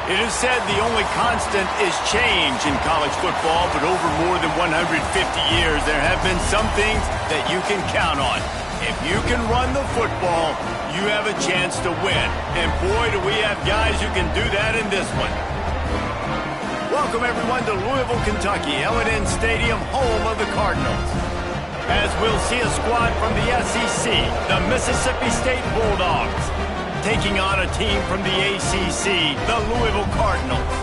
It is said the only constant is change in college football, but over more than 150 years, there have been some things that you can count on. If you can run the football, you have a chance to win. And boy, do we have guys who can do that in this one. Welcome, everyone, to Louisville, Kentucky, L&N Stadium, home of the Cardinals. As we'll see a squad from the SEC, the Mississippi State Bulldogs, taking on a team from the ACC, the Louisville Cardinals.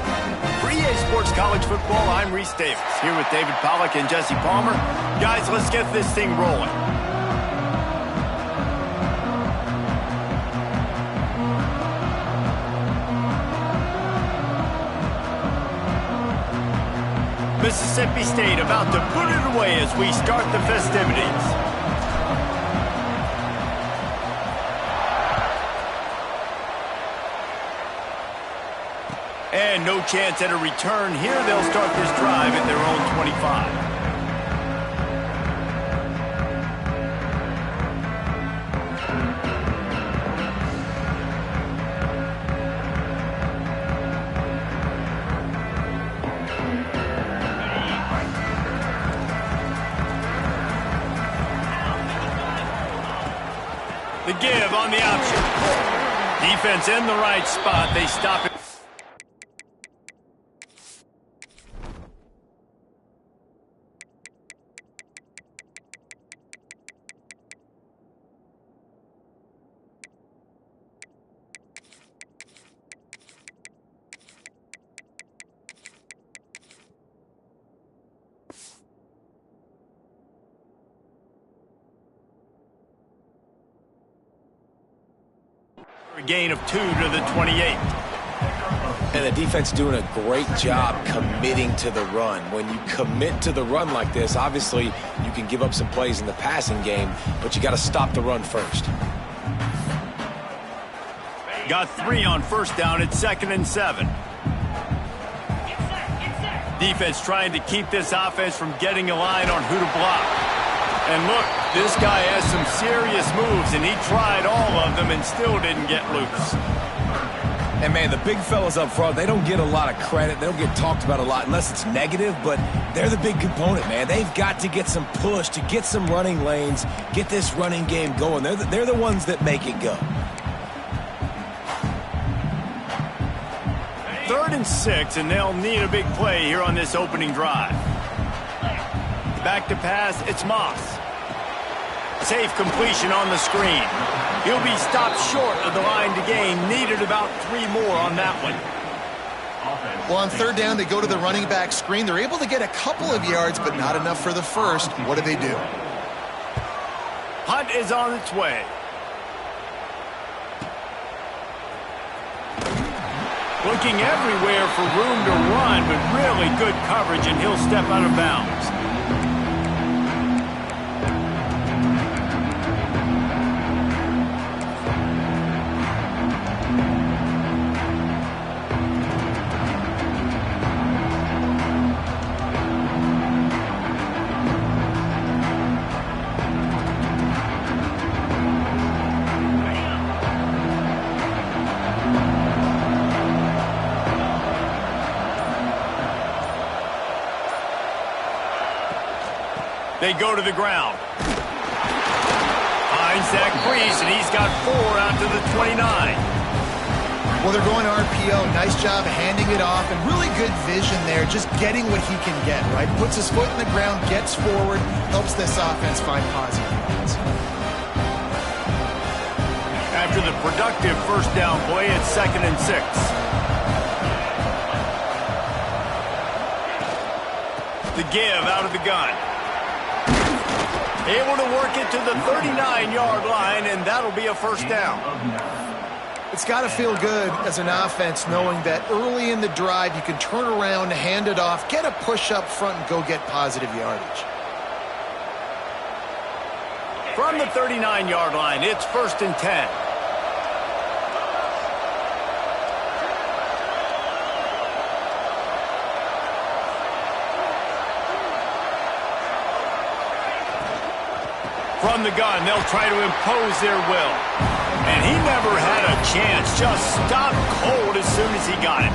For EA Sports College Football, I'm Reese Davis, here with David Pollack and Jesse Palmer. Guys, let's get this thing rolling. Mississippi State about to put it away as we start the festivities. And no chance at a return here. They'll start this drive at their own 25. The give on the option. Defense in the right spot. They stop it. A gain of 2 to the 28. And the defense doing a great job committing to the run. When you commit to the run like this, obviously you can give up some plays in the passing game, but you got to stop the run first. Got 3 on first down at 2nd and 7. Defense trying to keep this offense from getting a line on who to block. And look, this guy has some serious moves, and he tried all of them and still didn't get loose. And, man, the big fellas up front, they don't get a lot of credit. They don't get talked about a lot unless it's negative, but they're the big component, man. They've got to get some push to get some running lanes, get this running game going. They're the ones that make it go. 3rd and 6, and they'll need a big play here on this opening drive. Back to pass, it's Moss. Safe completion on the screen. He'll be stopped short of the line to gain. Needed about 3 more on that one. Well, on 3rd down, they go to the running back screen. They're able to get a couple of yards, but not enough for the first. What do? Hunt is on its way. Looking everywhere for room to run, but really good coverage, and he'll step out of bounds. They go to the ground. Finds Zach Breeze, and he's got 4 out to the 29. Well, they're going RPO. Nice job handing it off, and really good vision there, just getting what he can get, right? Puts his foot in the ground, gets forward, helps this offense find positive points. After the productive first down play, it's 2nd and 6. The give out of the gun. Able to work it to the 39-yard line, and that'll be a first down. It's got to feel good as an offense knowing that early in the drive you can turn around, hand it off, get a push up front, and go get positive yardage. From the 39-yard line, it's 1st and 10. From the gun, they'll try to impose their will. And he never had a chance, just stopped cold as soon as he got it.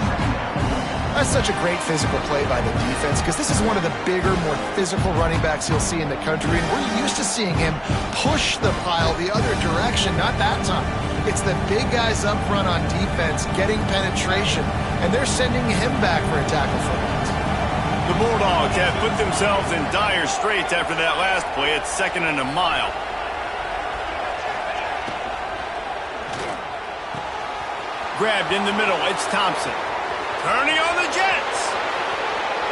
That's such a great physical play by the defense because this is one of the bigger, more physical running backs you'll see in the country. And we're used to seeing him push the pile the other direction, not that time. It's the big guys up front on defense getting penetration, and they're sending him back for a tackle for loss. The Bulldogs have put themselves in dire straits after that last play. It's 2nd and a mile. Grabbed in the middle. It's Thompson. Turning on the Jets.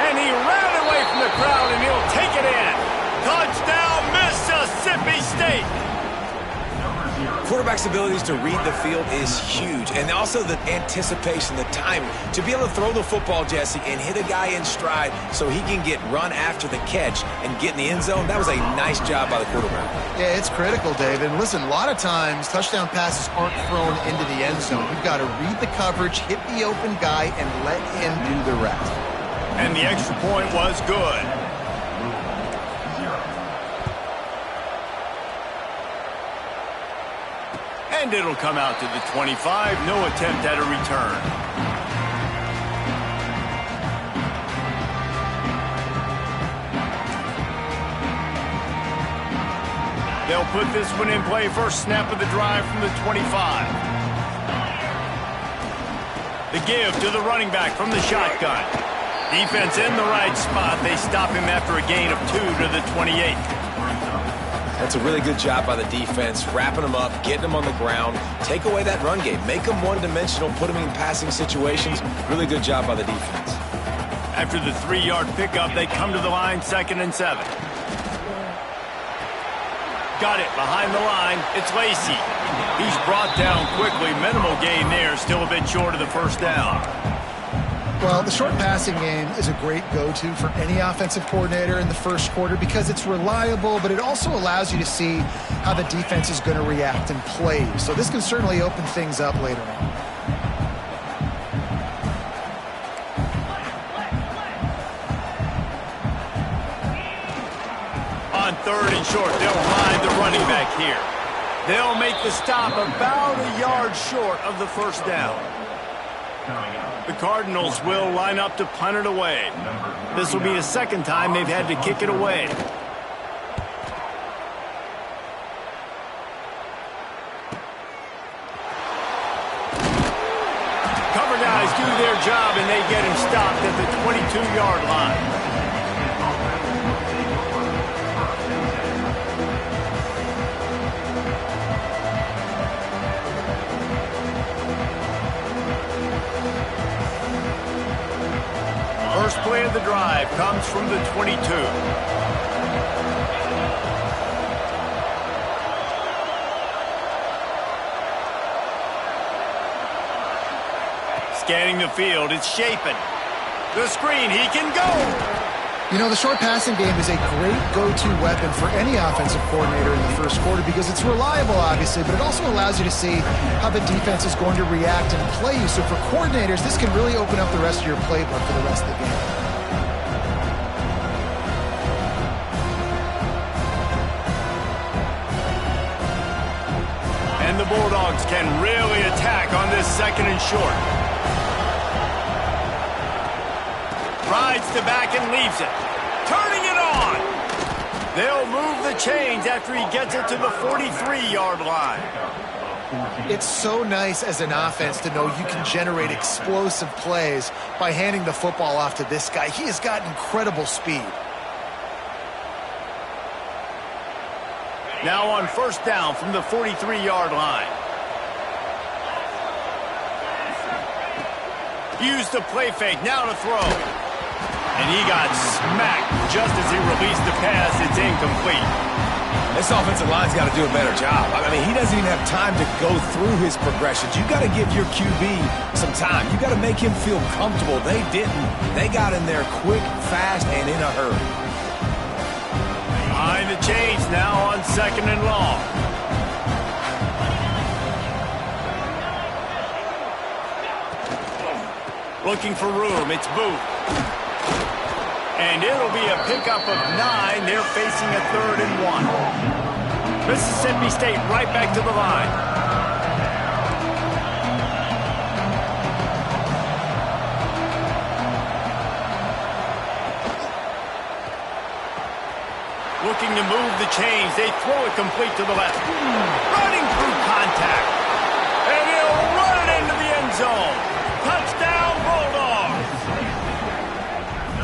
And he ran away from the crowd, and he'll take it in. Touchdown, Mississippi State. Quarterback's abilities to read the field is huge, and also the anticipation, the timing. To be able to throw the football, Jesse, and hit a guy in stride so he can get run after the catch and get in the end zone, that was a nice job by the quarterback. Yeah, it's critical, David. And listen, a lot of times touchdown passes aren't thrown into the end zone. You've got to read the coverage, hit the open guy, and let him do the rest. And the extra point was good. And it'll come out to the 25. No attempt at a return. They'll put this one in play. First snap of the drive from the 25. The give to the running back from the shotgun. Defense in the right spot. They stop him after a gain of 2 to the 28. That's a really good job by the defense, wrapping them up, getting them on the ground, take away that run game, make them one-dimensional, put them in passing situations. Really good job by the defense. After the 3-yard pickup, they come to the line, 2nd and 7. Got it behind the line. It's Lacey. He's brought down quickly. Minimal gain there, still a bit short of the first down. Well, the short passing game is a great go-to for any offensive coordinator in the first quarter because it's reliable, but it also allows you to see how the defense is going to react and play. So this can certainly open things up later on. On 3rd and short, they'll ride the running back here. They'll make the stop about a yard short of the first down. The Cardinals will line up to punt it away. This will be the 2nd time they've had to kick it away. Cover guys do their job, and they get him stopped at the 22-yard line. First play of the drive comes from the 22. Scanning the field, it's Shapen. The screen, he can go! You know, the short passing game is a great go-to weapon for any offensive coordinator in the first quarter because it's reliable, obviously, but it also allows you to see how the defense is going to react and play you. So for coordinators, this can really open up the rest of your playbook for the rest of the game. And the Bulldogs can really attack on this 2nd and short. Rides the back and leaves it. Turning it on. They'll move the chains after he gets it to the 43-yard line. It's so nice as an offense to know you can generate explosive plays by handing the football off to this guy. He has got incredible speed. Now on first down from the 43-yard line. Use the play fake, now to throw. And he got smacked just as he released the pass. It's incomplete. This offensive line's got to do a better job. I mean, he doesn't even have time to go through his progressions. You got to give your QB some time. You got to make him feel comfortable. They didn't. They got in there quick, fast, and in a hurry. Behind the chains now on 2nd and long. Looking for room. It's Booth. And it'll be a pickup of 9. They're facing a 3rd and 1. Mississippi State right back to the line. to move the chains. They throw it complete to the left. Running through contact. And he'll run it into the end zone. Touchdown, Bulldogs.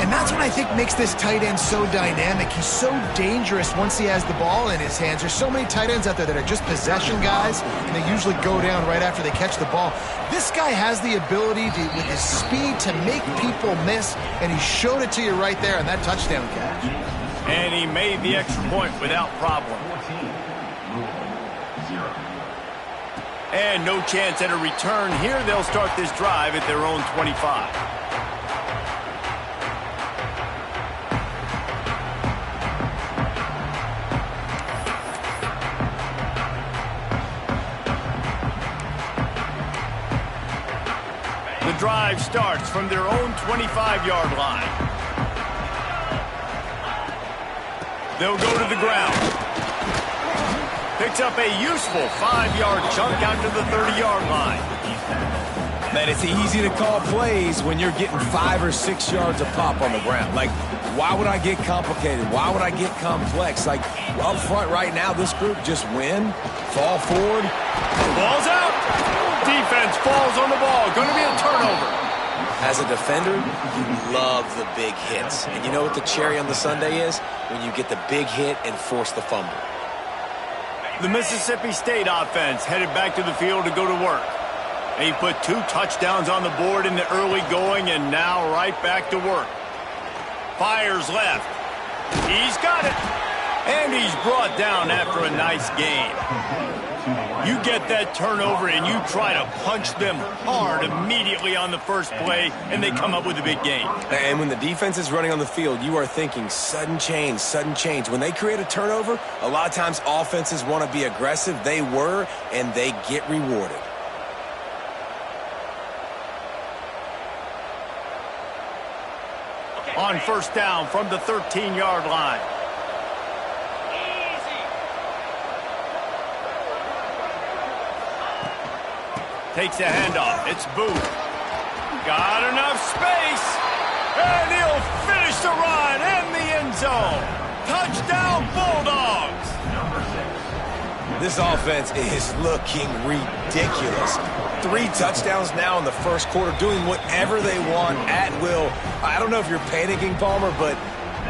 And that's what I think makes this tight end so dynamic. He's so dangerous once he has the ball in his hands. There's so many tight ends out there that are just possession guys, and they usually go down right after they catch the ball. This guy has the ability to, with his speed, to make people miss, and he showed it to you right there on that touchdown catch. And he made the extra point without problem. And no chance at a return here. They'll start this drive at their own 25. The drive starts from their own 25-yard line. They'll go to the ground. Picks up a useful 5-yard chunk out to the 30-yard line. Man, it's easy to call plays when you're getting 5 or 6 yards of pop on the ground. Like, why would I get complicated? Why would I get complex? Like, up front right now, this group just win, fall forward. Ball's out. Defense falls on the ball. Going to be a turnover. As a defender, you love the big hits. And you know what the cherry on the sundae is? When you get the big hit and force the fumble. The Mississippi State offense headed back to the field to go to work. He put 2 touchdowns on the board in the early going, and now right back to work. Fires left. He's got it. And he's brought down after a nice game. You get that turnover and you try to punch them hard immediately on the first play, and they come up with a big gain. And when the defense is running on the field, you are thinking sudden change, sudden change. When they create a turnover, a lot of times offenses want to be aggressive. They were, and they get rewarded. On first down from the 13-yard line. Takes a handoff. It's Booth. Got enough space. And he'll finish the run in the end zone. Touchdown, Bulldogs. This offense is looking ridiculous. 3 touchdowns now in the first quarter, doing whatever they want at will. I don't know if you're panicking, Palmer, but,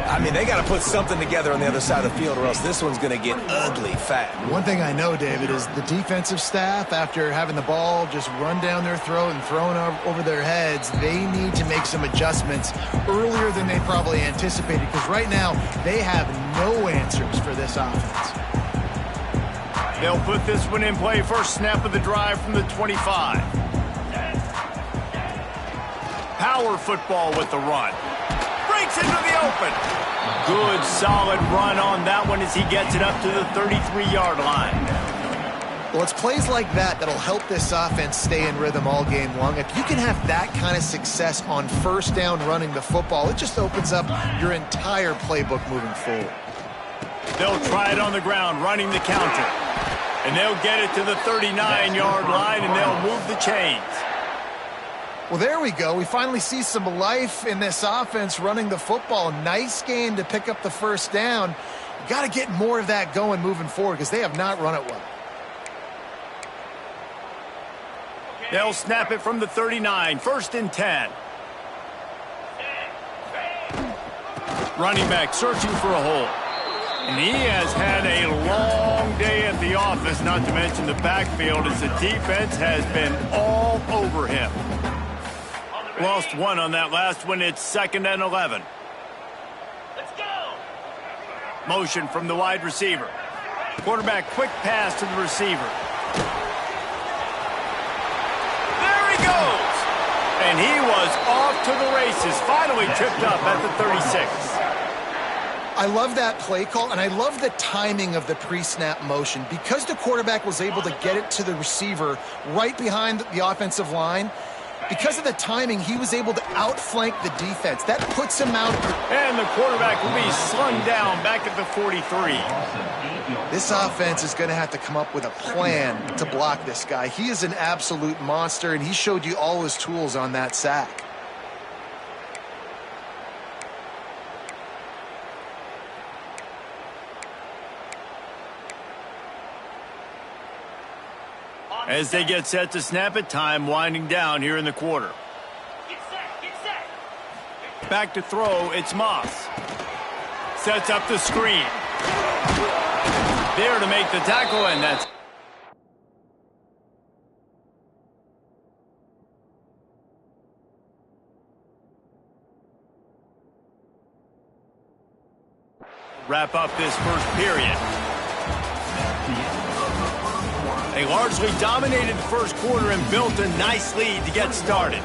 I mean, they got to put something together on the other side of the field, or else this one's going to get ugly fast. One thing I know, David, is the defensive staff, after having the ball just run down their throat and thrown over their heads, they need to make some adjustments earlier than they probably anticipated, because right now they have no answers for this offense. They'll put this one in play. First snap of the drive from the 25. Power football with the run. Breaks into the open. Good, solid run on that one as he gets it up to the 33-yard line. Well, it's plays like that that'll help this offense stay in rhythm all game long. If you can have that kind of success on first down running the football, it just opens up your entire playbook moving forward. They'll try it on the ground, running the counter. And they'll get it to the 39-yard line, and they'll move the chains. Well, there we go. We finally see some life in this offense running the football. Nice game to pick up the first down. You got to get more of that going moving forward because they have not run it well. They'll snap it from the 39, 1st and 10. Running back searching for a hole. And he has had a long day at the office, not to mention the backfield, as the defense has been all over him. Lost 1 on that last one. It's 2nd and 11. Let's go. Motion from the wide receiver. Quarterback quick pass to the receiver. There he goes. And he was off to the races. Finally tripped up at the 36. I love that play call, and I love the timing of the pre-snap motion. Because the quarterback was able to get it to the receiver right behind the offensive line, because of the timing, he was able to outflank the defense. That puts him out. And the quarterback will be slung down back at the 43. This offense is going to have to come up with a plan to block this guy. He is an absolute monster, and he showed you all his tools on that sack. As they get set to snap it, time winding down here in the quarter. Back to throw, it's Moss. Sets up the screen. There to make the tackle, and that's... wrap up this first period. They largely dominated the first quarter and built a nice lead to get started.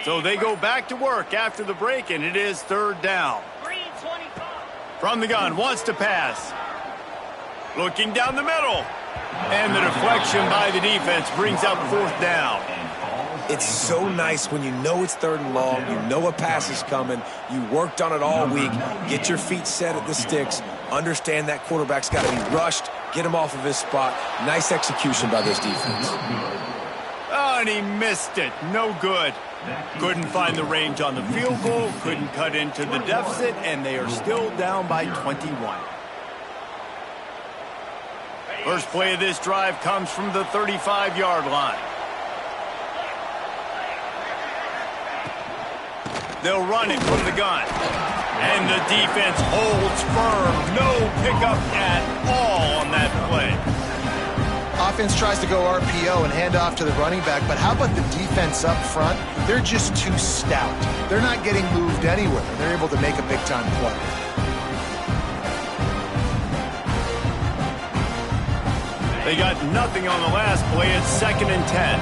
So they go back to work after the break, and it is third down. From the gun, wants to pass. Looking down the middle. And the deflection by the defense brings up fourth down. It's so nice when you know it's third and long, you know a pass is coming, you worked on it all week, get your feet set at the sticks, understand that quarterback's got to be rushed, get him off of his spot. Nice execution by this defense. Oh, and he missed it. No good. Couldn't find the range on the field goal, couldn't cut into the deficit, and they are still down by 21. First play of this drive comes from the 35-yard line. They'll run it from the gun. And the defense holds firm. No pickup at all on that play. Offense tries to go RPO and hand off to the running back, but how about the defense up front? They're just too stout. They're not getting moved anywhere. They're able to make a big-time play. They got nothing on the last play. It's 2nd and 10.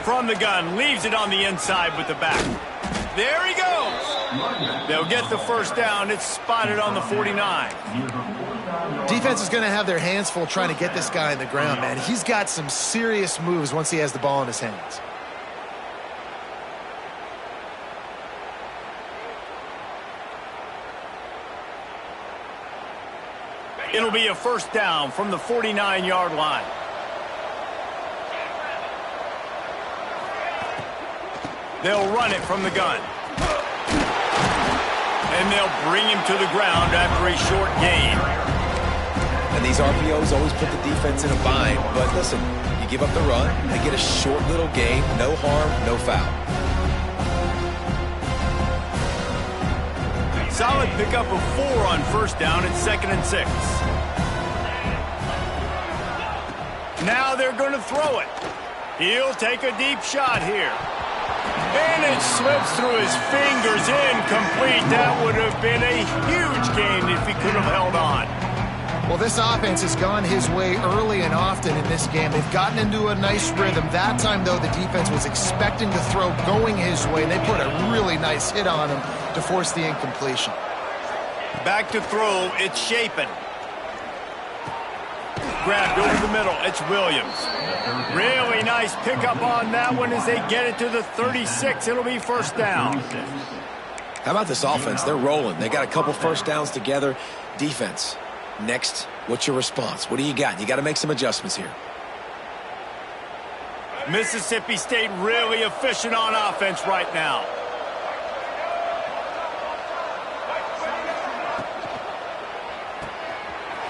From the gun, leaves it on the inside with the back. There he goes. They'll get the first down. It's spotted on the 49. Defense is going to have their hands full trying to get this guy on the ground, man. He's got some serious moves once he has the ball in his hands. It'll be a first down from the 49-yard line. They'll run it from the gun. And they'll bring him to the ground after a short gain. And these RPOs always put the defense in a bind. But listen, you give up the run, they get a short little gain, no harm, no foul. Solid pickup of 4 on first down. It's 2nd and 6. Now they're going to throw it. He'll take a deep shot here. And it slips through his fingers, incomplete. That would have been a huge gain if he could have held on. Well, this offense has gone his way early and often in this game. They've gotten into a nice rhythm. That time, though, the defense was expecting the throw going his way. They put a really nice hit on him to force the incompletion. Back to throw, it's Shapen. Grabbed over the middle, it's Williams. Really nice pickup on that one as they get it to the 36. It'll be first down. How about this offense? They're rolling. They got a couple first downs together. Defense, next, what's your response? What do you got? You got to make some adjustments here. Mississippi State really efficient on offense right now.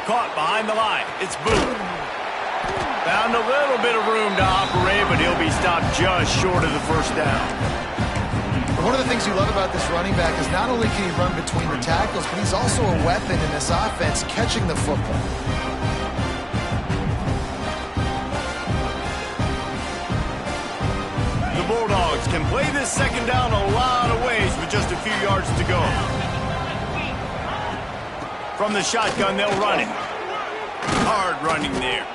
Caught behind the line. It's Booth. Found a little bit of room to operate, but he'll be stopped just short of the first down. One of the things you love about this running back is not only can he run between the tackles, but he's also a weapon in this offense, catching the football. The Bulldogs can play this second down a lot of ways with just a few yards to go. From the shotgun, they'll run it. Hard running there.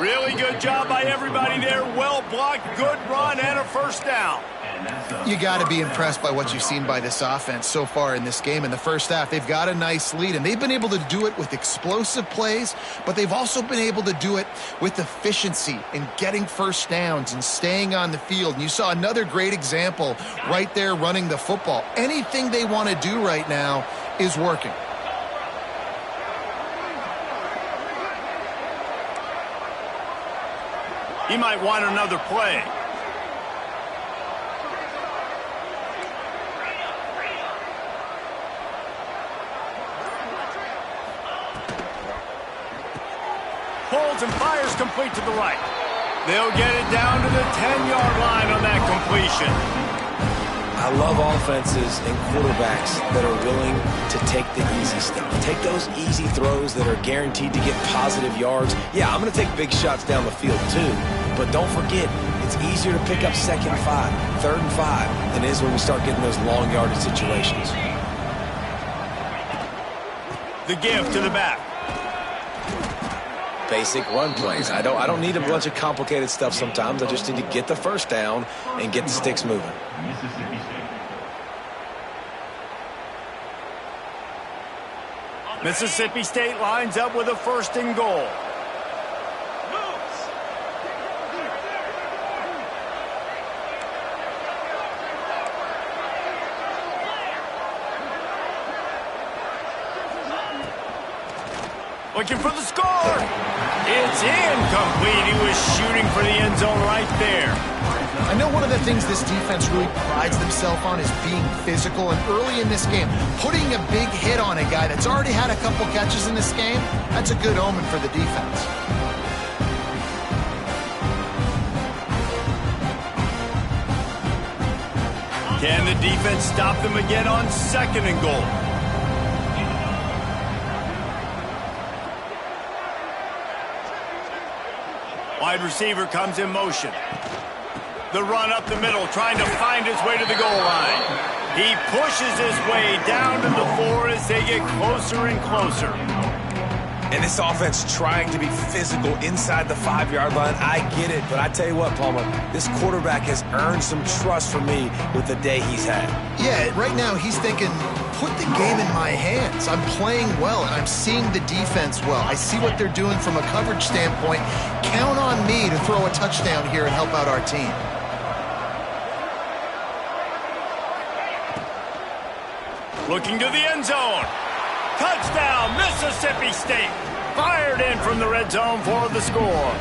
Really good job by everybody there. Well blocked, good run, and a first down. You got to be impressed by what you've seen by this offense so far in this game. In the first half, they've got a nice lead, and they've been able to do it with explosive plays, but they've also been able to do it with efficiency and getting first downs and staying on the field. And you saw another great example right there running the football. Anything they want to do right now is working. He might want another play. Holds and fires complete to the right. They'll get it down to the 10-yard line on that completion. I love offenses and quarterbacks that are willing to take the easy stuff. Take those easy throws that are guaranteed to get positive yards. Yeah, I'm going to take big shots down the field too, but don't forget, it's easier to pick up second and 5, third and 5 than it is when we start getting those long yardage situations. The give to the back. Basic run plays. I don't need a bunch of complicated stuff sometimes. I just need to get the first down and get the sticks moving. Mississippi State lines up with a first and goal. Looking for the score. It's incomplete. He was shooting for the end zone right there. I know one of the things this defense really prides themselves on is being physical, and early in this game, putting a big hit on a guy that's already had a couple catches in this game, that's a good omen for the defense. Can the defense stop them again on second and goal? Wide receiver comes in motion. The run up the middle, trying to find his way to the goal line. He pushes his way down to the 4 as they get closer and closer. And this offense trying to be physical inside the 5-yard line, I get it. But I tell you what, Palmer, this quarterback has earned some trust from me with the day he's had. Yeah, right now he's thinking, put the game in my hands. I'm playing well, and I'm seeing the defense well. I see what they're doing from a coverage standpoint. Count on me to throw a touchdown here and help out our team. Looking to the end zone. Touchdown, Mississippi State. Fired in from the red zone for the score.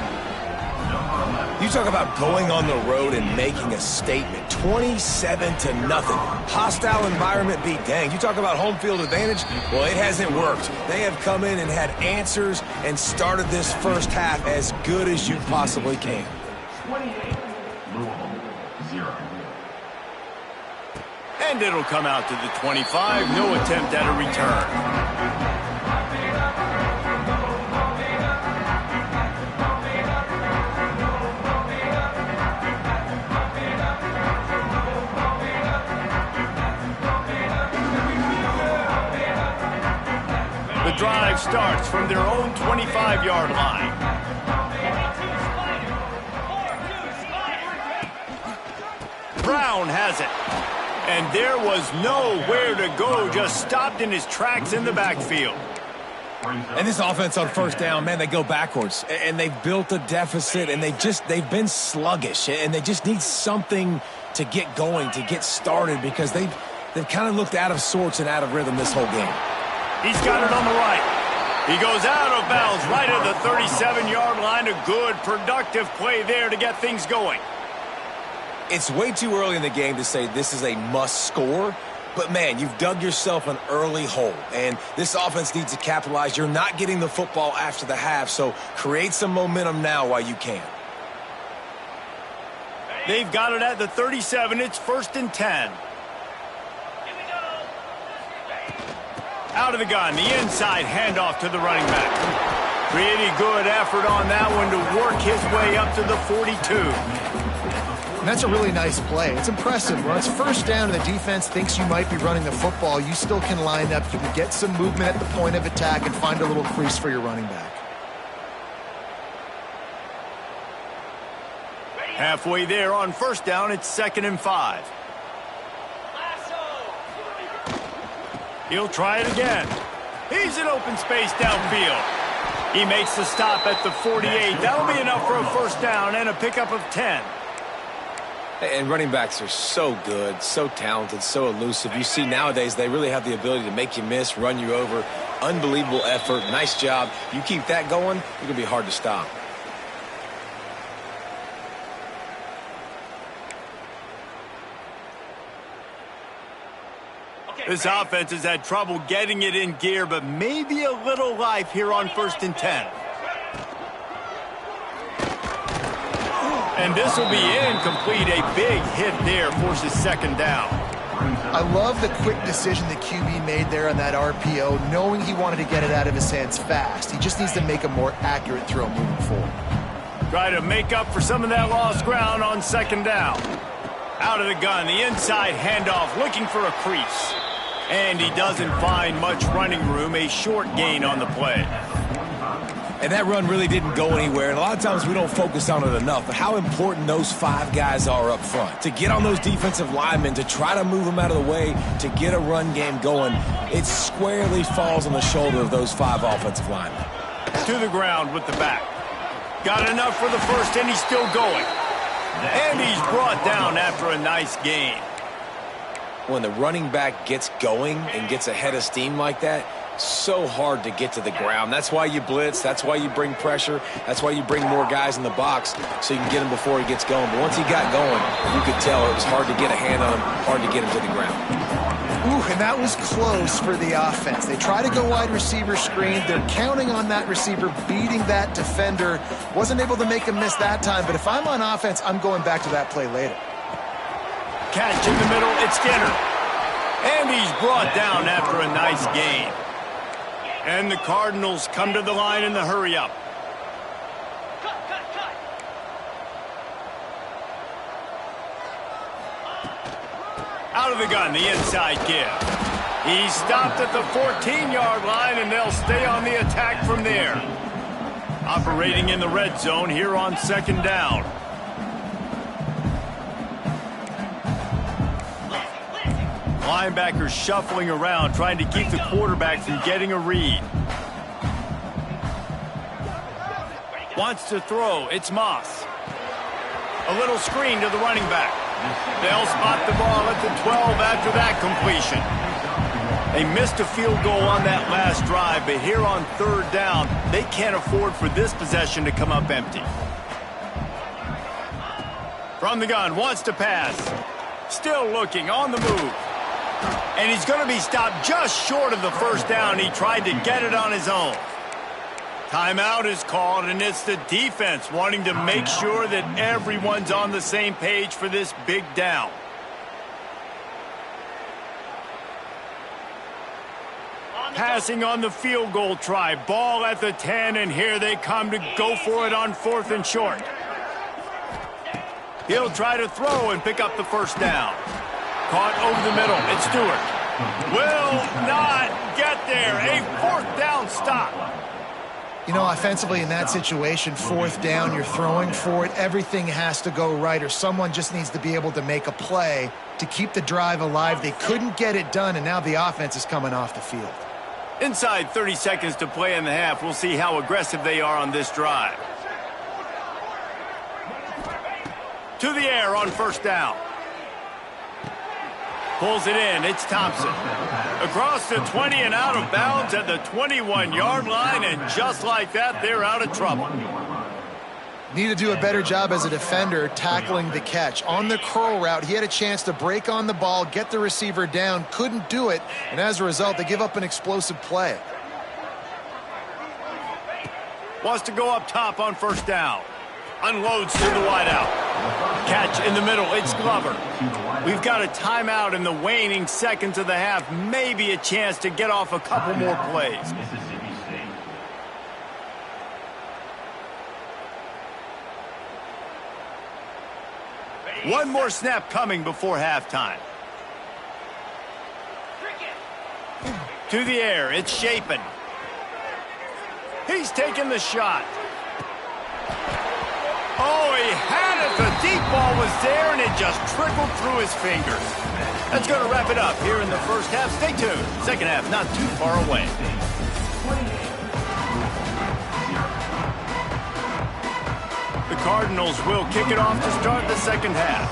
You talk about going on the road and making a statement. 27-0. Hostile environment be danged. You talk about home field advantage? Well, it hasn't worked. They have come in and had answers and started this first half as good as you possibly can. 28, Louisville, 0. And it'll come out to the 25. No attempt at a return. The drive starts from their own 25-yard line. Brown has it. And there was nowhere to go, just stopped in his tracks in the backfield. And this offense on first down, man, they go backwards. And they've built a deficit, and they've been sluggish. And they just need something to get going, to get started, because they've kind of looked out of sorts and out of rhythm this whole game. He's got it on the right. He goes out of bounds right at the 37-yard line. A good, productive play there to get things going. It's way too early in the game to say this is a must score, but man, you've dug yourself an early hole, and this offense needs to capitalize. You're not getting the football after the half, so create some momentum now while you can. They've got it at the 37. It's 1st and 10. Out of the gun, the inside handoff to the running back. Pretty good effort on that one to work his way up to the 42. And that's a really nice play. It's impressive. When it's first down and the defense thinks you might be running the football, you still can line up. You can get some movement at the point of attack and find a little crease for your running back. Halfway there on first down, it's 2nd and 5. He'll try it again. He's in open space downfield. He makes the stop at the 48. That'll be enough for a first down and a pickup of 10. And running backs are so good, so talented, so elusive. You see nowadays they really have the ability to make you miss, run you over. Unbelievable effort. Nice job. You keep that going, you're going to be hard to stop. This offense has had trouble getting it in gear, but maybe a little life here on 1st and 10. And this will be incomplete. A big hit there forces 2nd down. I love the quick decision the QB made there on that RPO, knowing he wanted to get it out of his hands fast. He just needs to make a more accurate throw moving forward. Try to make up for some of that lost ground on 2nd down. Out of the gun, the inside handoff, looking for a crease. And he doesn't find much running room, a short gain on the play. And that run really didn't go anywhere. And a lot of times we don't focus on it enough, but how important those 5 guys are up front. To get on those defensive linemen, to try to move them out of the way, to get a run game going, it squarely falls on the shoulder of those 5 offensive linemen. To the ground with the back. Got enough for the first, and he's still going. And he's brought down after a nice gain. When the running back gets going and gets ahead of steam like that, so hard to get to the ground. That's why you blitz. That's why you bring pressure. That's why you bring more guys in the box so you can get him before he gets going. But once he got going, you could tell it was hard to get a hand on him, hard to get him to the ground. Ooh, and that was close for the offense. They try to go wide receiver screen. They're counting on that receiver beating that defender. Wasn't able to make him miss that time, but if I'm on offense, I'm going back to that play later. Catch in the middle, it's Skinner. And he's brought down after a nice gain. And the Cardinals come to the line in the hurry-up. Out of the gun, the inside give. He stopped at the 14-yard line, and they'll stay on the attack from there. Operating in the red zone here on 2nd down. Linebackers shuffling around, trying to keep the quarterback from getting a read. Wants to throw. It's Moss. A little screen to the running back. They'll spot the ball at the 12 after that completion. They missed a field goal on that last drive, but here on 3rd down, they can't afford for this possession to come up empty. From the gun, wants to pass. Still looking, on the move. And he's going to be stopped just short of the first down. He tried to get it on his own. Timeout is called, and it's the defense wanting to make sure that everyone's on the same page for this big down. Passing on the field goal try. Ball at the 10, and here they come to go for it on 4th and short. He'll try to throw and pick up the first down. Caught over the middle. It's Stewart. Will not get there. A 4th down stop. You know, offensively in that situation, 4th down, you're throwing for it. Everything has to go right, or someone just needs to be able to make a play to keep the drive alive. They couldn't get it done, and now the offense is coming off the field. Inside 30 seconds to play in the half. We'll see how aggressive they are on this drive. To the air on 1st down. Pulls it in. It's Thompson. Across the 20 and out of bounds at the 21-yard line, and just like that, they're out of trouble. Need to do a better job as a defender tackling the catch. On the curl route, he had a chance to break on the ball, get the receiver down, couldn't do it, and as a result, they give up an explosive play. Wants to go up top on 1st down. Unloads to the wideout. Catch in the middle. It's Glover. We've got a timeout in the waning seconds of the half. Maybe a chance to get off a couple more plays. One more snap coming before halftime. To the air. It's Shapen. He's taking the shot. Oh, he had it. The was there, and it just trickled through his fingers. That's going to wrap it up here in the first half. Stay tuned. Second half not too far away. The Cardinals will kick it off to start the second half.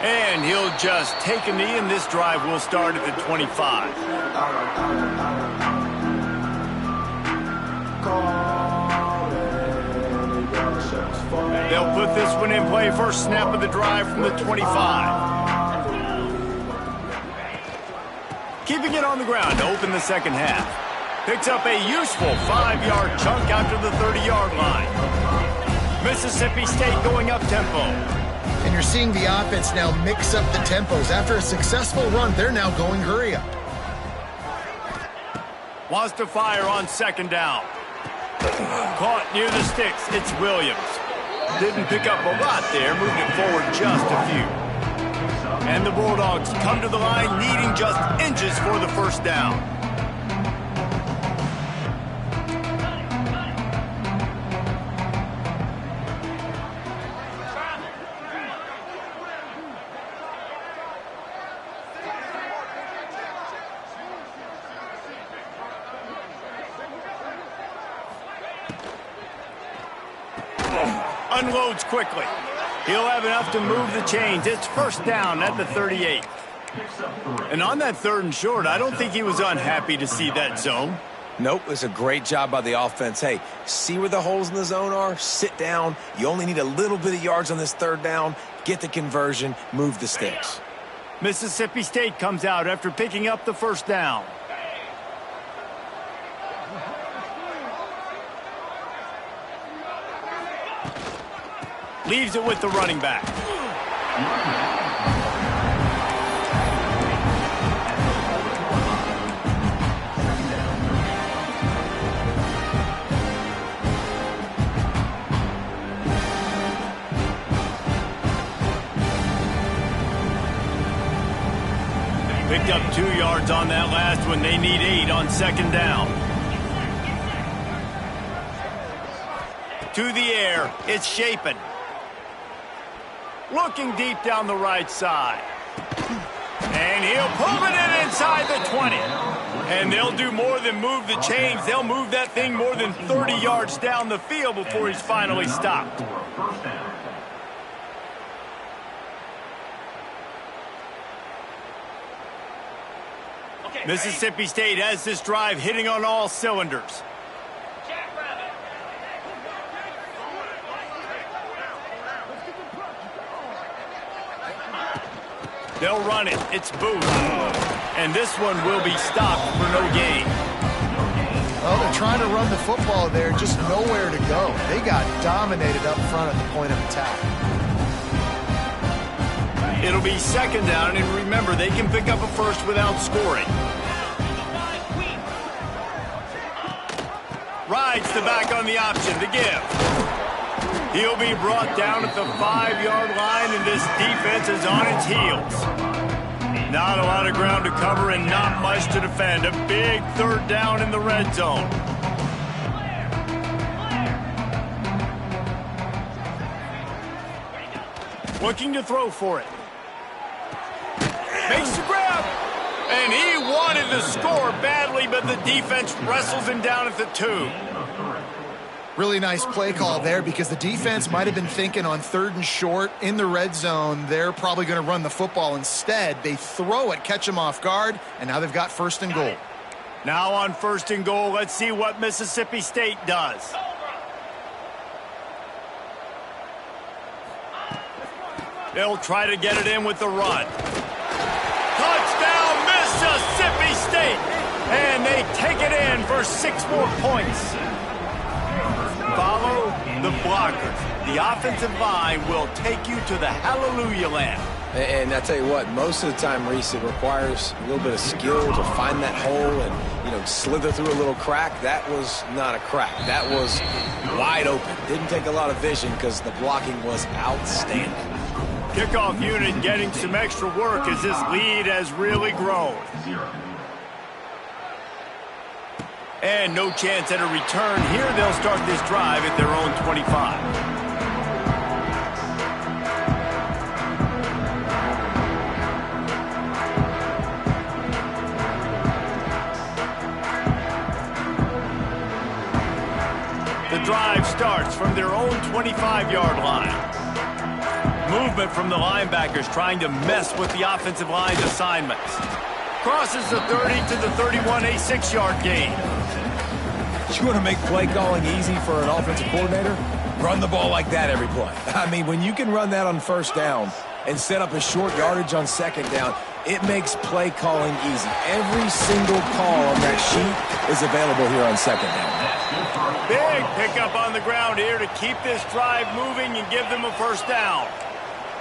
And he'll just take a knee, and this drive will start at the 25. They'll put this one in play. First snap of the drive from the 25. Keeping it on the ground to open the second half. Picks up a useful 5-yard chunk out to the 30-yard line. Mississippi State going up-tempo. And you're seeing the offense now mix up the tempos. After a successful run, they're now going hurry up. Wants to fire on second down. Caught near the sticks. It's Williams. Didn't pick up a lot there. Moved it forward just a few. And the Bulldogs come to the line needing just inches for the first down. Unloads quickly. He'll have enough to move the chains. It's first down at the 38. And on that 3rd and short, I don't think he was unhappy to see that zone. Nope, it's a great job by the offense. Hey, see where the holes in the zone are? Sit down. You only need a little bit of yards on this 3rd down. Get the conversion. Move the sticks. Mississippi State comes out after picking up the first down. Leaves it with the running back. Picked up 2 yards on that last one. They need 8 on second down. To the air. It's Shapen. Looking deep down the right side. And he'll pull it in inside the 20. And they'll do more than move the chains. They'll move that thing more than 30 yards down the field before he's finally stopped. Mississippi State has this drive hitting on all cylinders. They'll run it. It's Booth. And this one will be stopped for no gain. Well, they're trying to run the football there, just nowhere to go. They got dominated up front at the point of attack. It'll be second down, and remember, they can pick up a first without scoring. Rides the back on the option to give. He'll be brought down at the 5-yard line, and this defense is on its heels. Not a lot of ground to cover and not much to defend. A big 3rd down in the red zone. Looking to throw for it. Makes the grab. And he wanted to score badly, but the defense wrestles him down at the 2. Really nice play call there because the defense might have been thinking on 3rd and short in the red zone. They're probably going to run the football. Instead, they throw it, catch them off guard, and now they've got 1st and goal. Now on 1st and goal, let's see what Mississippi State does. They'll try to get it in with the run. Touchdown, Mississippi State! And they take it in for 6 more points. Follow the blockers. The offensive line will take you to the hallelujah land. And I tell you what, most of the time, Reese, it requires a little bit of skill to find that hole and, slither through a little crack. That was not a crack. That was wide open. Didn't take a lot of vision because the blocking was outstanding. Kickoff unit getting some extra work as this lead has really grown. And no chance at a return here. They'll start this drive at their own 25. The drive starts from their own 25-yard line. Movement from the linebackers trying to mess with the offensive line's assignments. Crosses the 30 to the 31, a 6-yard gain. You want to make play calling easy for an offensive coordinator? Run the ball like that every play. I mean, when you can run that on first down and set up a short yardage on second down, it makes play calling easy. Every single call on that sheet is available here on second down. Big pickup on the ground here to keep this drive moving and give them a first down.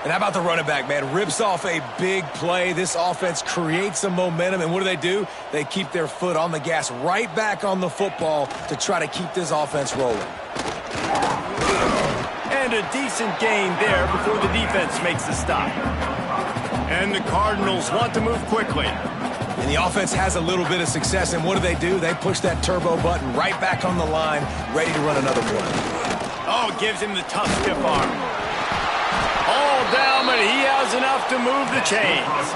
And how about the running back, man? Rips off a big play. This offense creates some momentum, and what do? They keep their foot on the gas right back on the football to try to keep this offense rolling. And a decent gain there before the defense makes the stop. And the Cardinals want to move quickly. And the offense has a little bit of success, and what do? They push that turbo button right back on the line, ready to run another play. Oh, gives him the tough stiff arm. All down, but he has enough to move the chains.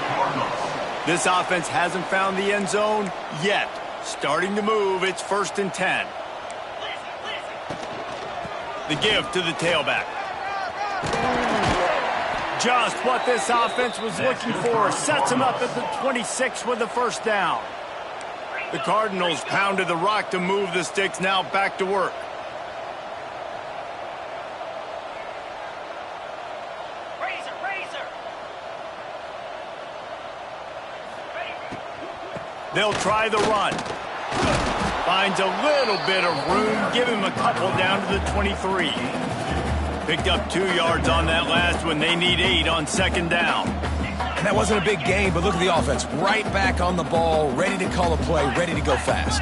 This offense hasn't found the end zone yet. Starting to move, it's 1st and 10. The give to the tailback. Just what this offense was looking for. Sets him up at the 26 with the first down. The Cardinals pounded the rock to move the sticks, now back to work. They'll try the run. Finds a little bit of room. Give him a couple down to the 23. Picked up 2 yards on that last one. They need 8 on second down. And that wasn't a big gain, but look at the offense. Right back on the ball, ready to call a play, ready to go fast.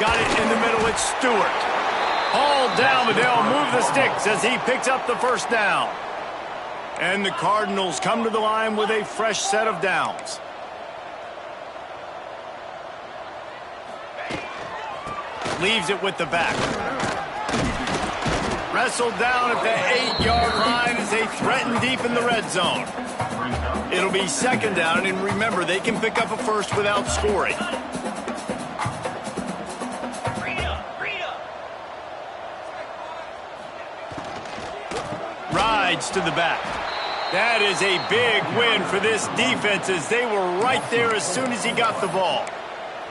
Got it in the middle. It's Stewart. Hauled down, but they'll move the sticks as he picks up the first down. And the Cardinals come to the line with a fresh set of downs. Leaves it with the back. Wrestled down at the 8-yard line as they threaten deep in the red zone. It'll be second down, and remember, they can pick up a first without scoring. Rides to the back. That is a big win for this defense as they were right there as soon as he got the ball.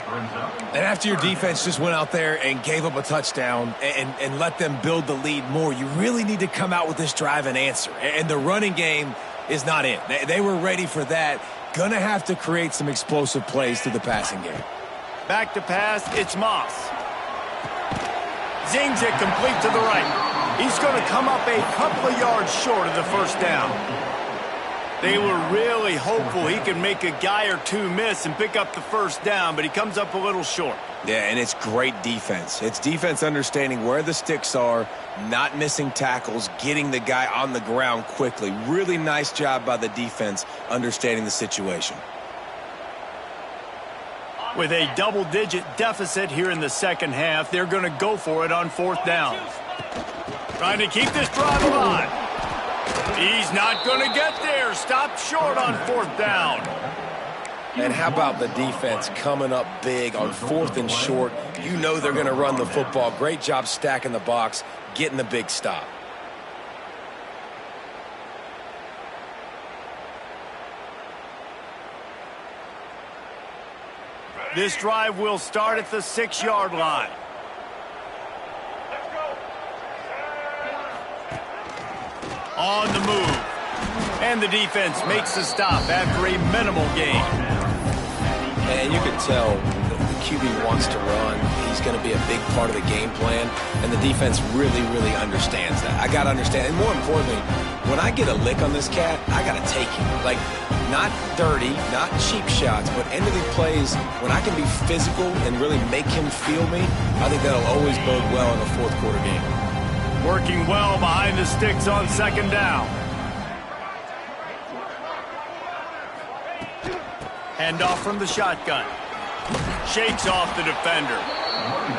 And after your defense just went out there and gave up a touchdown and let them build the lead more, you really need to come out with this drive and answer. And the running game is not in. They were ready for that. Gonna have to create some explosive plays through the passing game. Back to pass, it's Moss. Zings it complete to the right. He's going to come up a couple of yards short of the first down. They were really hopeful he could make a guy or two miss and pick up the first down, but he comes up a little short. Yeah, and it's great defense. It's defense understanding where the sticks are, not missing tackles, getting the guy on the ground quickly. Really nice job by the defense understanding the situation. With a double-digit deficit here in the second half, they're going to go for it on 4th down. Trying to keep this drive alive. He's not going to get there. Stopped short on 4th down. And how about the defense coming up big on 4th and short? You know they're going to run the football. Great job stacking the box, getting the big stop. This drive will start at the 6-yard line. On the move. And the defense makes the stop after a minimal gain. And you can tell the QB wants to run. He's going to be a big part of the game plan. And the defense really, really understands that. I got to understand. And more importantly, when I get a lick on this cat, I got to take him. Like, not dirty, not cheap shots, but end of the plays, when I can be physical and really make him feel me, I think that'll always bode well in a fourth quarter game. Working well behind the sticks on second down. Hand off from the shotgun. Shakes off the defender.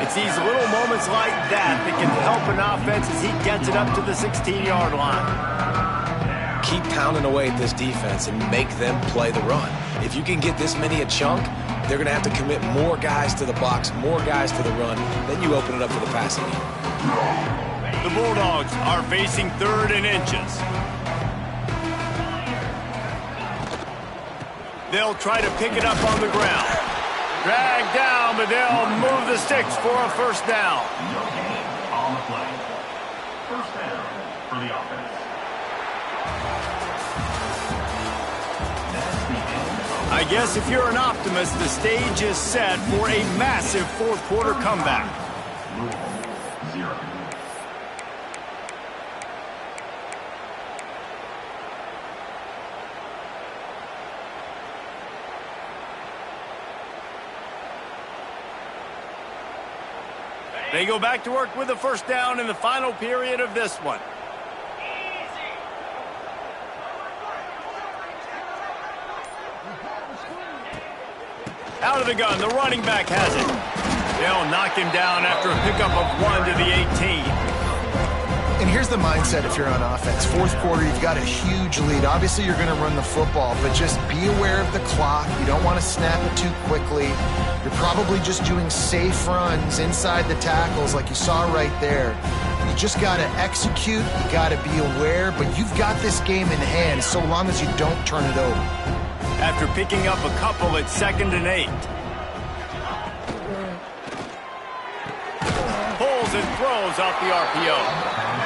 It's these little moments like that that can help an offense as he gets it up to the 16-yard line. Keep pounding away at this defense and make them play the run. If you can get this many a chunk, they're going to have to commit more guys to the box, more guys to the run. Then you open it up for the passing game. The Bulldogs are facing 3rd and inches. They'll try to pick it up on the ground. Drag down, but they'll move the sticks for a first down. No gain on the play. First down for the offense. I guess if you're an optimist, the stage is set for a massive fourth-quarter comeback. Louisville 0. They go back to work with a first down in the final period of this one. Out of the gun, the running back has it. They'll knock him down after a pickup of 1 to the 18. And here's the mindset if you're on offense. Fourth quarter, you've got a huge lead. Obviously, you're going to run the football, but just be aware of the clock. You don't want to snap it too quickly. You're probably just doing safe runs inside the tackles like you saw right there. You just got to execute. You got to be aware, but you've got this game in hand so long as you don't turn it over. After picking up a couple at 2nd and 8. Pulls and throws off the RPO.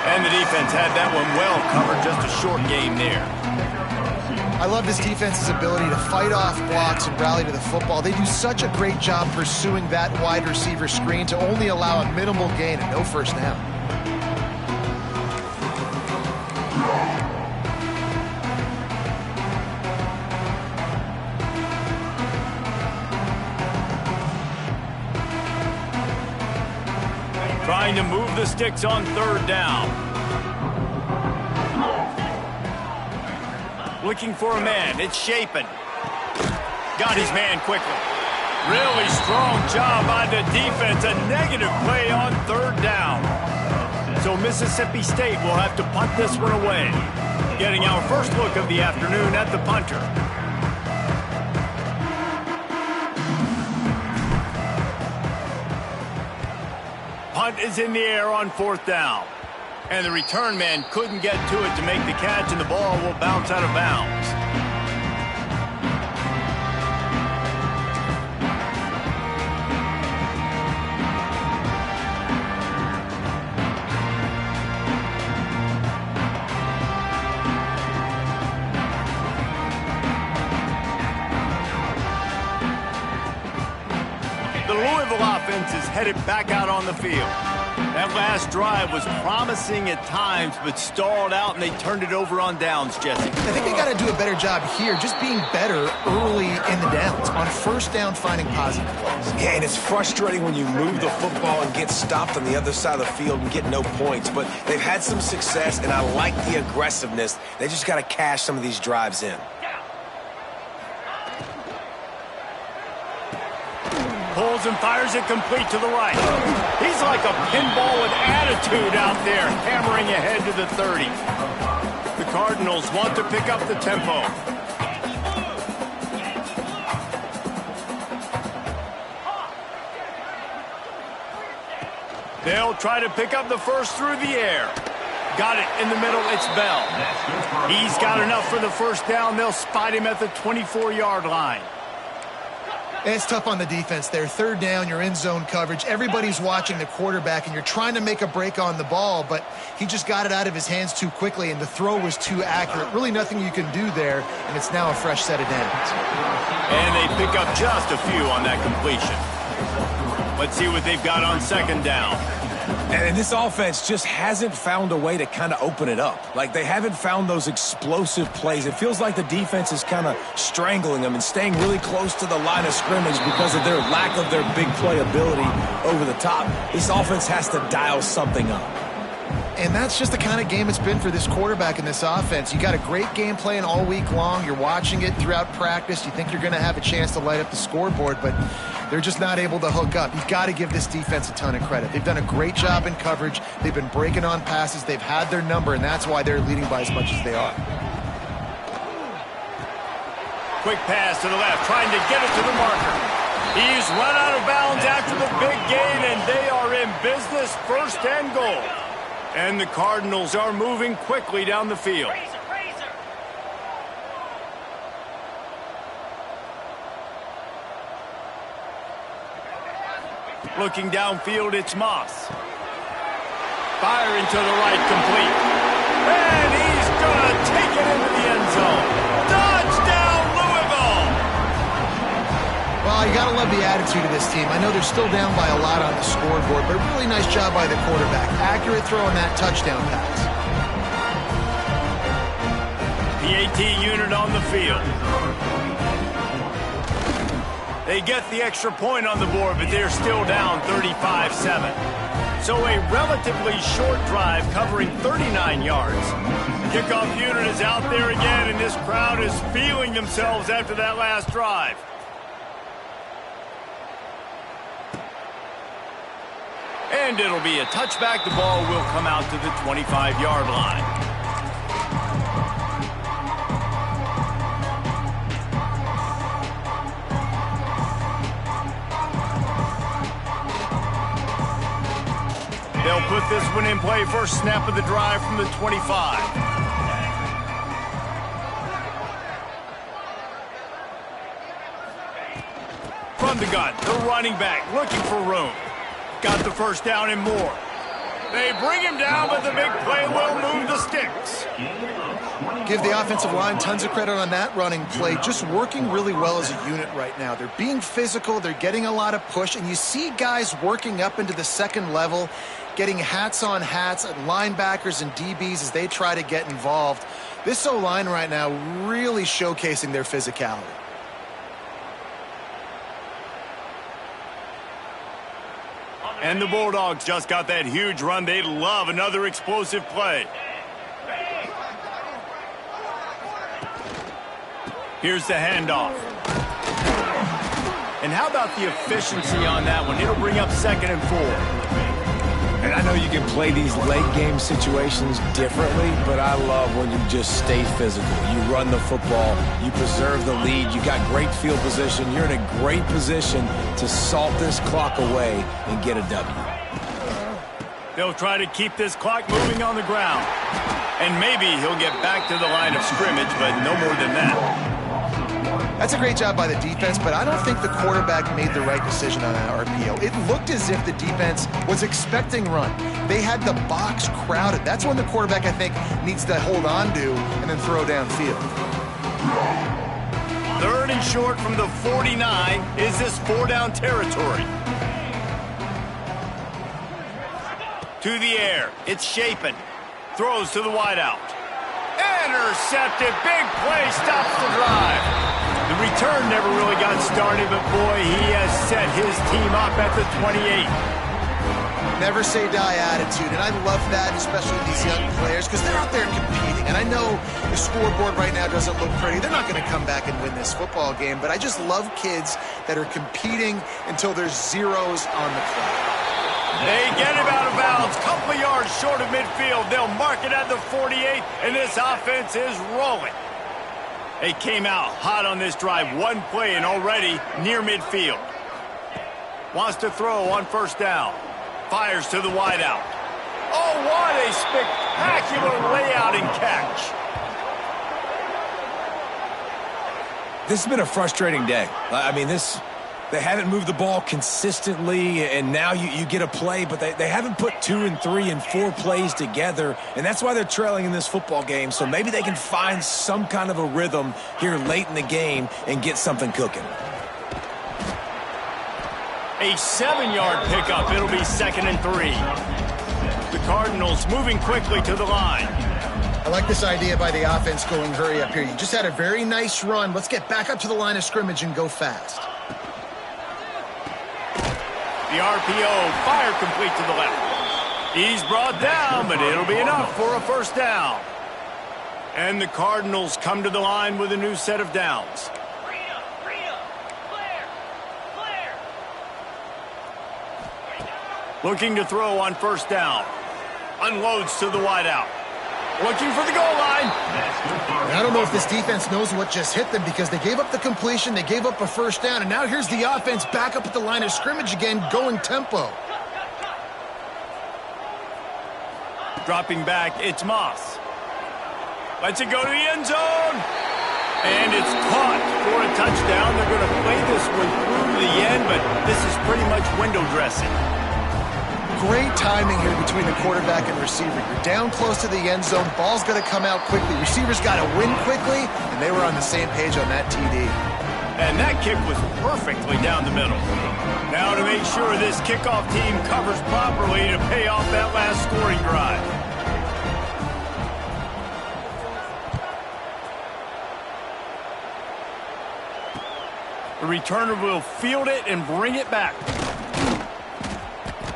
And the defense had that one well covered, just a short game there. I love this defense's ability to fight off blocks and rally to the football. They do such a great job pursuing that wide receiver screen to only allow a minimal gain and no first down. Trying to move the sticks on 3rd down. Looking for a man. It's Shapen. Got his man quickly. Really strong job by the defense. A negative play on 3rd down. So Mississippi State will have to punt this one away. Getting our first look of the afternoon at the punter. Punt is in the air on 4th down. And the return man couldn't get to it to make the catch, and the ball will bounce out of bounds. The Louisville offense is headed back out on the field. That last drive was promising at times, but stalled out, and they turned it over on downs, Jesse. I think they got to do a better job here, just being better early in the downs. On first down, finding positive plays. Yeah, and it's frustrating when you move the football and get stopped on the other side of the field and get no points. But they've had some success, and I like the aggressiveness. They just got to cash some of these drives in. Pulls and fires it complete to the right. He's like a pinball with attitude out there, hammering ahead to the 30. The Cardinals want to pick up the tempo. They'll try to pick up the first through the air. Got it in the middle. It's Bell. He's got enough for the first down. They'll spot him at the 24-yard line. And it's tough on the defense there. 3rd down, you're in zone coverage. Everybody's watching the quarterback, and you're trying to make a break on the ball, but he just got it out of his hands too quickly, and the throw was too accurate. Really nothing you can do there, and it's now a fresh set of downs. And they pick up just a few on that completion. Let's see what they've got on 2nd down. And this offense just hasn't found a way to kind of open it up. Like, they haven't found those explosive plays. It feels like the defense is kind of strangling them and staying really close to the line of scrimmage because of their lack of their big play ability over the top. This offense has to dial something up. And that's just the kind of game it's been for this quarterback in this offense. You got a great game plan all week long. You're watching it throughout practice. You think you're going to have a chance to light up the scoreboard, but they're just not able to hook up. You've got to give this defense a ton of credit. They've done a great job in coverage. They've been breaking on passes. They've had their number, and that's why they're leading by as much as they are. Quick pass to the left, trying to get it to the marker. He's run out of bounds after the big gain, and they are in business, 1st and goal. And the Cardinals are moving quickly down the field. Looking downfield, it's Moss. Firing to the right, complete. And he's going to take it into the end zone. Touchdown, Louisville! Well, you got to love the attitude of this team. I know they're still down by a lot on the scoreboard, but a really nice job by the quarterback. Accurate throw on that touchdown pass. PAT unit on the field. They get the extra point on the board, but they're still down 35-7. So a relatively short drive covering 39 yards. Kickoff unit is out there again, and this crowd is feeling themselves after that last drive. And it'll be a touchback. The ball will come out to the 25-yard line. They'll put this one in play. First snap of the drive from the 25. From the gun, the running back looking for room. Got the first down and more. They bring him down, but the big play will move the sticks. Give the offensive line tons of credit on that running play. Just working really well as a unit right now. They're being physical. They're getting a lot of push. And you see guys working up into the second level, getting hats on hats and linebackers and DBs as they try to get involved. This O-line right now really showcasing their physicality. And the Bulldogs just got that huge run. They love another explosive play. Here's the handoff. And how about the efficiency on that one? It'll bring up 2nd and 4. And I know you can play these late game situations differently, but I love when you just stay physical. You run the football, you preserve the lead, you got great field position, you're in a great position to salt this clock away and get a W. They'll try to keep this clock moving on the ground. And maybe he'll get back to the line of scrimmage, but no more than that. That's a great job by the defense, but I don't think the quarterback made the right decision on that RPO. It looked as if the defense was expecting run. They had the box crowded. That's when the quarterback, I think, needs to hold on to and then throw downfield. 3rd and short from the 49. Is this 4-down territory? To the air. It's Shapen. Throws to the wideout. Intercepted. Big play. Stops the drive. The return never really got started, but boy, he has set his team up at the 28. Never say die attitude, and I love that, especially these young players, because they're out there competing. And I know the scoreboard right now doesn't look pretty. They're not going to come back and win this football game, but I just love kids that are competing until there's zeros on the clock. They get him out of bounds, couple of yards short of midfield. They'll mark it at the 48, and this offense is rolling. They came out hot on this drive. One play and already near midfield. Wants to throw on 1st down. Fires to the wideout. Oh, what a spectacular layout and catch. This has been a frustrating day. I mean, they haven't moved the ball consistently, and now you get a play, but they haven't put 2 and 3 and 4 plays together, and that's why they're trailing in this football game. So maybe they can find some kind of a rhythm here late in the game and get something cooking. A 7-yard pickup. It'll be 2nd and 3. The Cardinals moving quickly to the line. I like this idea by the offense going hurry up here. You just had a very nice run. Let's get back up to the line of scrimmage and go fast. The RPO, fire complete to the left. He's brought down, but it'll be enough for a first down. And the Cardinals come to the line with a new set of downs. Looking to throw on first down. Unloads to the wideout. Looking for the goal line. I don't know if this defense knows what just hit them because they gave up the completion, they gave up a first down, and now here's the offense back up at the line of scrimmage again, going tempo. Dropping back, it's Moss. Lets it go to the end zone. And it's caught for a touchdown. They're going to play this one through to the end, but this is pretty much window dressing. Great timing here between the quarterback and receiver. You're down close to the end zone. Ball's got to come out quickly. Receivers got to win quickly, and they were on the same page on that TD. And that kick was perfectly down the middle. Now to make sure this kickoff team covers properly to pay off that last scoring drive. The returner will field it and bring it back.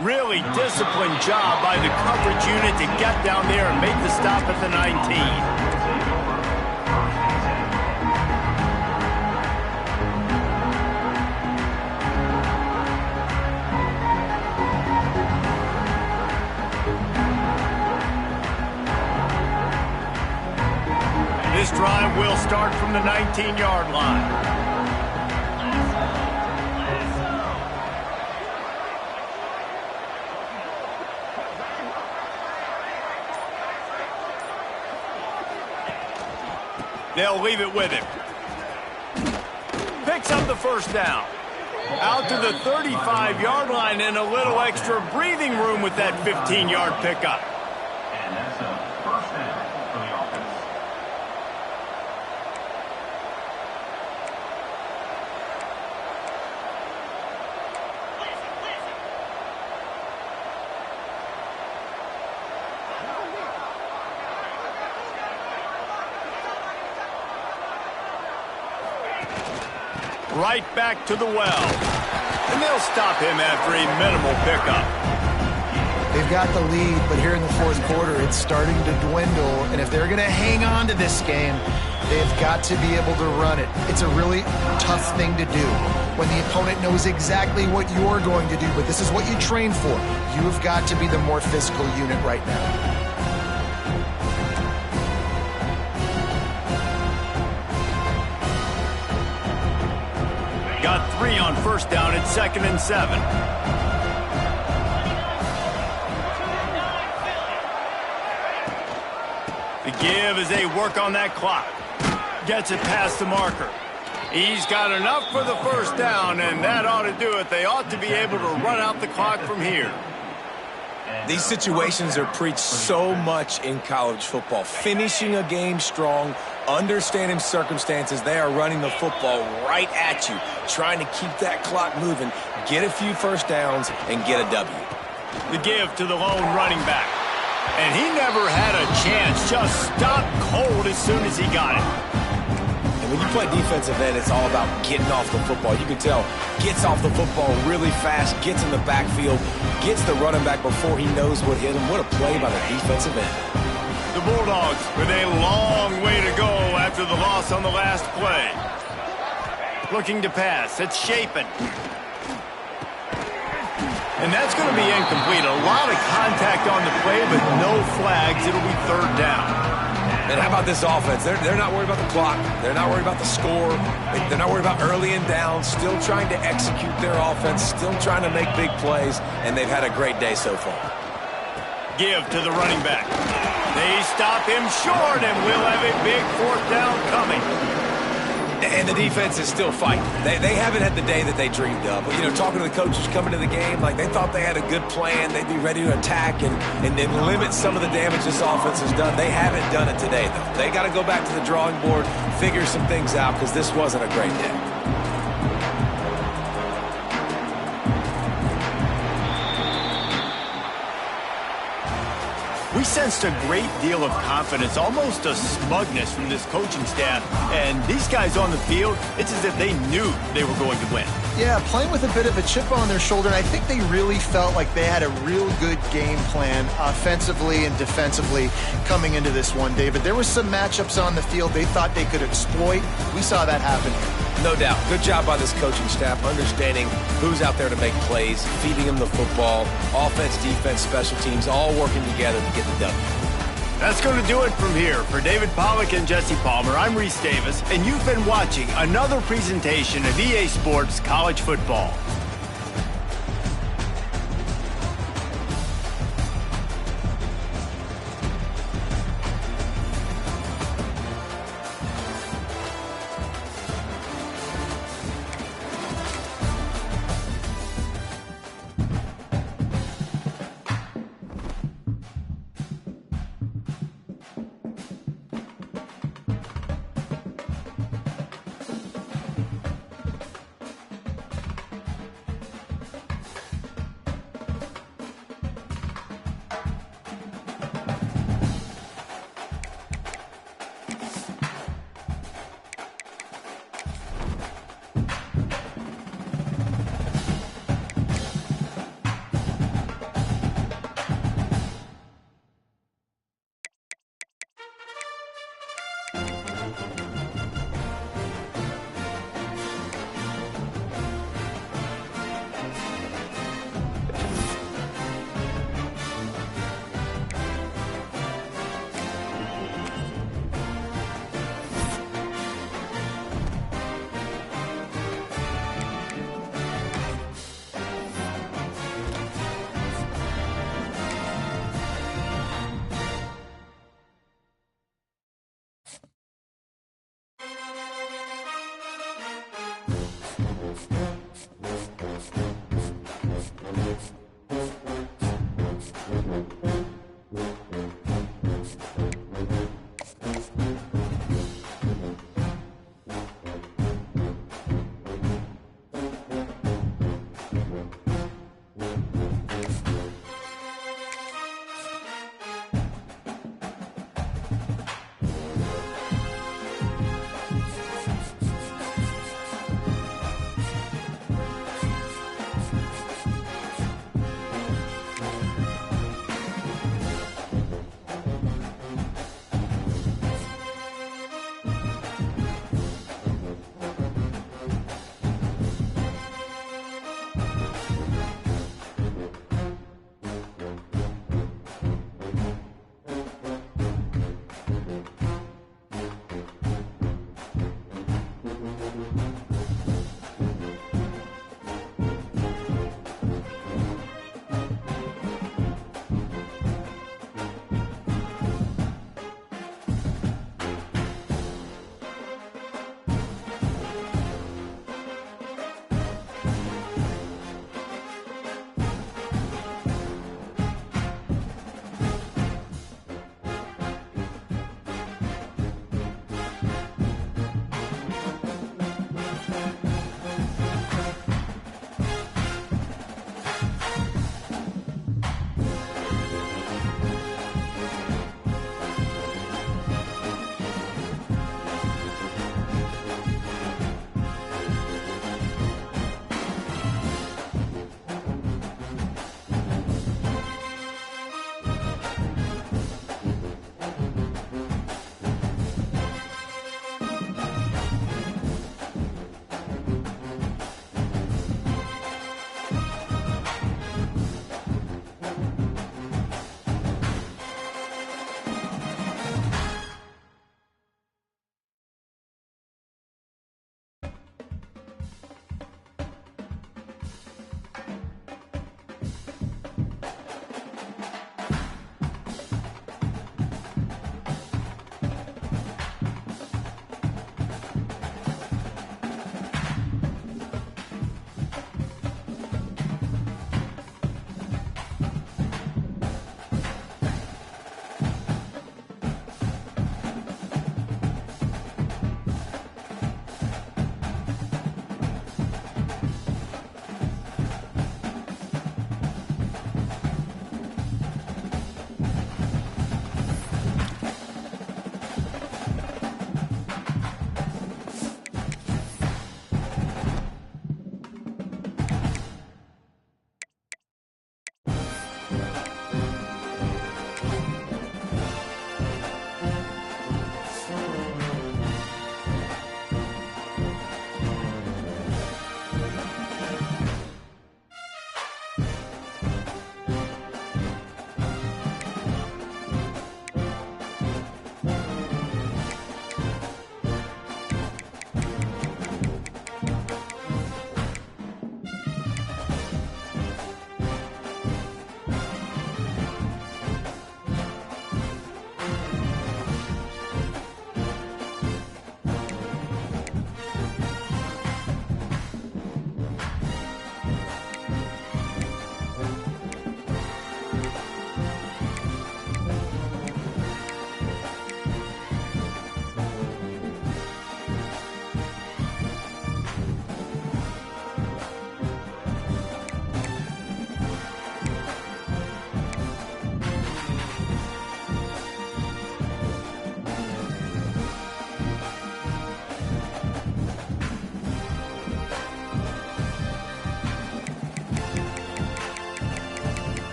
Really disciplined job by the coverage unit to get down there and make the stop at the 19. This drive will start from the 19-yard line. They'll leave it with him. Picks up the first down. Out to the 35-yard line and a little extra breathing room with that 15-yard pickup. And that's a first down for the offense. Right back to the well. And they'll stop him after a minimal pickup. They've got the lead, but here in the fourth quarter, it's starting to dwindle. And if they're going to hang on to this game, they've got to be able to run it. It's a really tough thing to do when the opponent knows exactly what you're going to do, but this is what you train for. You've got to be the more physical unit right now. Got 3 on first down at 2nd and 7. The give as they work on that clock. Gets it past the marker. He's got enough for the first down, and that ought to do it. They ought to be able to run out the clock from here. These situations are preached so much in college football. Finishing a game strong, understanding circumstances. They are running the football right at you, trying to keep that clock moving, get a few first downs, and get a W. The give to the lone running back. And he never had a chance, just stopped cold as soon as he got it. And when you play defensive end, it's all about getting off the football. You can tell, gets off the football really fast, gets in the backfield, gets the running back before he knows what hit him. What a play by the defensive end. The Bulldogs with a long way to go after the loss on the last play. Looking to pass. It's Shapen. And that's going to be incomplete. A lot of contact on the play, but no flags. It'll be 3rd down. And how about this offense? They're not worried about the clock. They're not worried about the score. They're not worried about early and down. Still trying to execute their offense. Still trying to make big plays. And they've had a great day so far. Give to the running back. They stop him short, and we'll have a big 4th down coming. And the defense is still fighting. They haven't had the day that they dreamed of. But, you know, talking to the coaches coming to the game, like they thought they had a good plan. They'd be ready to attack and limit some of the damage this offense has done. They haven't done it today, though. They got to go back to the drawing board, figure some things out, because this wasn't a great day. We sensed a great deal of confidence, almost a smugness from this coaching staff. And these guys on the field, it's as if they knew they were going to win. Yeah, playing with a bit of a chip on their shoulder, and I think they really felt like they had a real good game plan offensively and defensively coming into this one, David. There were some matchups on the field they thought they could exploit. We saw that happen. No doubt. Good job by this coaching staff, understanding who's out there to make plays, feeding them the football, offense, defense, special teams, all working together to get the W. That's going to do it from here. For David Pollack and Jesse Palmer, I'm Reese Davis, and you've been watching another presentation of EA Sports College Football.